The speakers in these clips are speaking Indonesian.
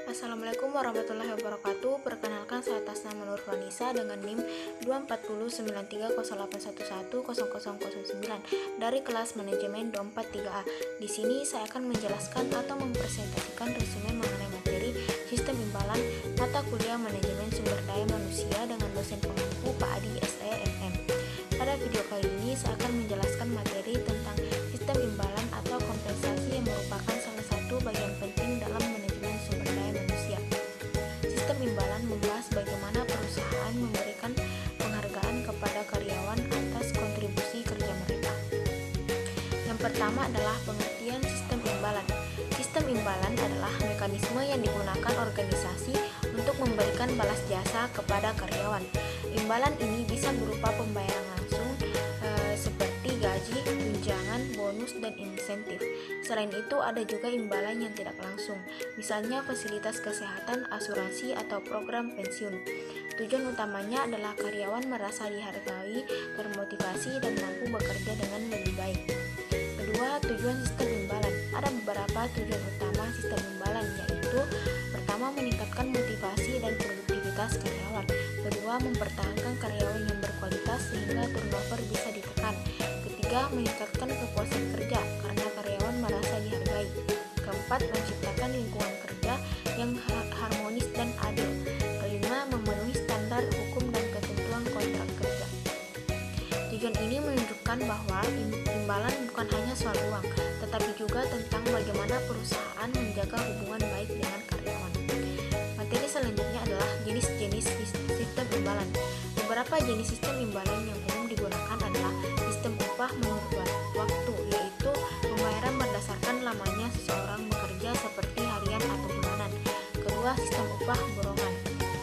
Assalamualaikum warahmatullahi wabarakatuh. Perkenalkan, saya Tasna Nur Vanisa dengan NIM 2409301110009 dari kelas manajemen 243A. Di sini saya akan menjelaskan atau mempresentasikan resume mengenai materi sistem imbalan mata kuliah manajemen sumber daya manusia dengan dosen pengampu Pak Adi SEMM. Pada video kali ini saya akan menjelaskan materi tentang sistem imbalan atau kompensasi yang merupakan salah satu bagian penting dalam manajemen sumber daya manusia. Sistem imbalan membahas bagaimana perusahaan memberikan penghargaan kepada karyawan atas kontribusi kerja mereka. Yang pertama adalah pengertian sistem imbalan. Sistem imbalan adalah mekanisme yang digunakan organisasi untuk memberikan balas jasa kepada karyawan. Imbalan ini bisa berupa pembayaran langsung seperti gaji, tunjangan, bonus, dan insentif. Selain itu, ada juga imbalan yang tidak langsung, misalnya fasilitas kesehatan, asuransi, atau program pensiun. Tujuan utamanya adalah karyawan merasa dihargai, termotivasi, dan mampu bekerja dengan lebih baik. Kedua, tujuan sistem imbalan. Ada beberapa tujuan utama sistem imbalan, yaitu pertama, meningkatkan motivasi dan produktivitas karyawan. Kedua, mempertahankan karyawan yang berkualitas sehingga turnover bisa ditekan. Ketiga, meningkatkan kepuasan kerja karena karyawan merasa dihargai. Keempat, menciptakan lingkungan kerja yang harmonis dan adil. Kelima, memenuhi standar hukum dan ketentuan kontrak kerja. Tujuan ini menunjukkan bahwa imbalan bukan hanya soal uang, tetapi juga tentang bagaimana perusahaan menjaga hubungan baik dengan karyawan. Materi selanjutnya adalah jenis-jenis sistem imbalan. Beberapa jenis sistem imbalan yang umum digunakan adalah sistem upah menurut waktu, yaitu pembayaran berdasarkan lamanya seseorang bekerja seperti harian atau bulanan. Kedua, sistem upah borongan,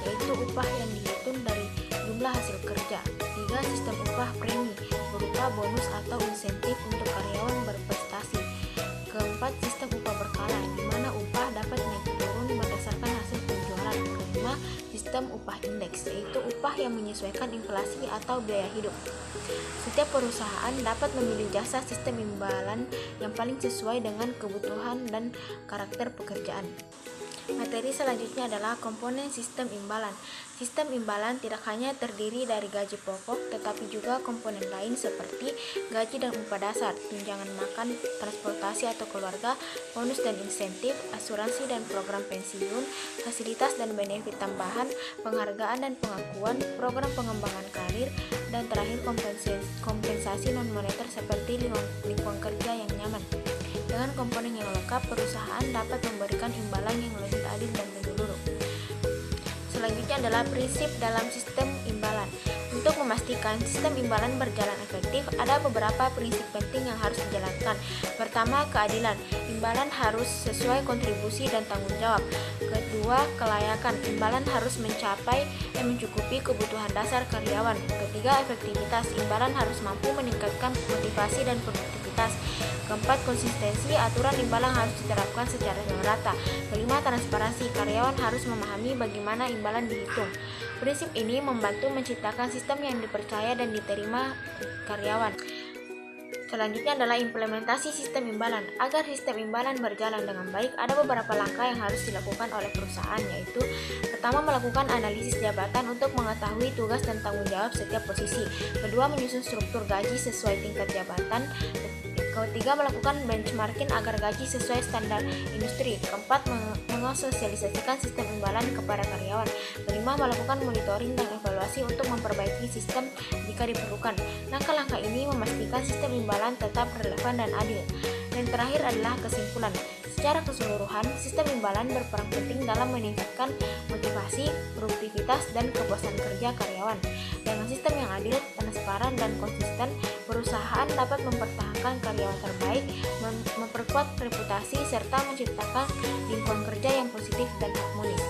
yaitu upah yang dihitung dari jumlah hasil kerja. Tiga, sistem upah premi, berupa bonus atau insentif untuk karyawan berprestasi. Keempat, sistem upah berkala, di mana upah dapat naik turun berdasarkan hasil penjualan. Kelima, sistem upah indeks, yaitu upah yang menyesuaikan inflasi atau biaya hidup. Setiap perusahaan dapat memilih jasa sistem imbalan yang paling sesuai dengan kebutuhan dan karakter pekerjaan. Materi selanjutnya adalah komponen sistem imbalan. Sistem imbalan tidak hanya terdiri dari gaji pokok, tetapi juga komponen lain seperti gaji dan upah dasar, tunjangan makan, transportasi atau keluarga, bonus dan insentif, asuransi dan program pensiun, fasilitas dan benefit tambahan, penghargaan dan pengakuan, program pengembangan karir, dan terakhir kompensasi non-moneter seperti lingkungan kerja yang nyaman. Dengan komponen yang lengkap, perusahaan dapat memberikan imbalan yang lebih adil dan menyeluruh. Selanjutnya adalah prinsip dalam sistem imbalan. Untuk memastikan sistem imbalan berjalan efektif, ada beberapa prinsip penting yang harus dijalankan. Pertama, keadilan. Imbalan harus sesuai kontribusi dan tanggung jawab. Kedua, kelayakan. Imbalan harus mencukupi kebutuhan dasar karyawan. Ketiga, efektivitas. Imbalan harus mampu meningkatkan motivasi dan produktivitas. Keempat, konsistensi. Aturan imbalan harus diterapkan secara merata. Kelima, transparansi. Karyawan harus memahami bagaimana imbalan dihitung. Prinsip ini membantu menciptakan sistem yang dipercaya dan diterima karyawan. Selanjutnya adalah implementasi sistem imbalan. Agar sistem imbalan berjalan dengan baik, ada beberapa langkah yang harus dilakukan oleh perusahaan, yaitu pertama, melakukan analisis jabatan untuk mengetahui tugas dan tanggung jawab setiap posisi. Kedua, menyusun struktur gaji sesuai tingkat jabatan. Ketiga, melakukan benchmarking agar gaji sesuai standar industri. Keempat, mengasosialisasikan sistem imbalan kepada karyawan. Kelima, melakukan monitoring dan evaluasi untuk memperbaiki sistem jika diperlukan. Langkah-langkah ini memastikan sistem imbalan tetap relevan dan adil. Dan terakhir adalah kesimpulan. Secara keseluruhan, sistem imbalan berperan penting dalam meningkatkan motivasi, produktivitas, dan kepuasan kerja karyawan. Dengan sistem yang adil, transparan, dan konsisten, perusahaan dapat mempertahankan karyawan terbaik, memperkuat reputasi, serta menciptakan lingkungan kerja yang positif dan harmonis.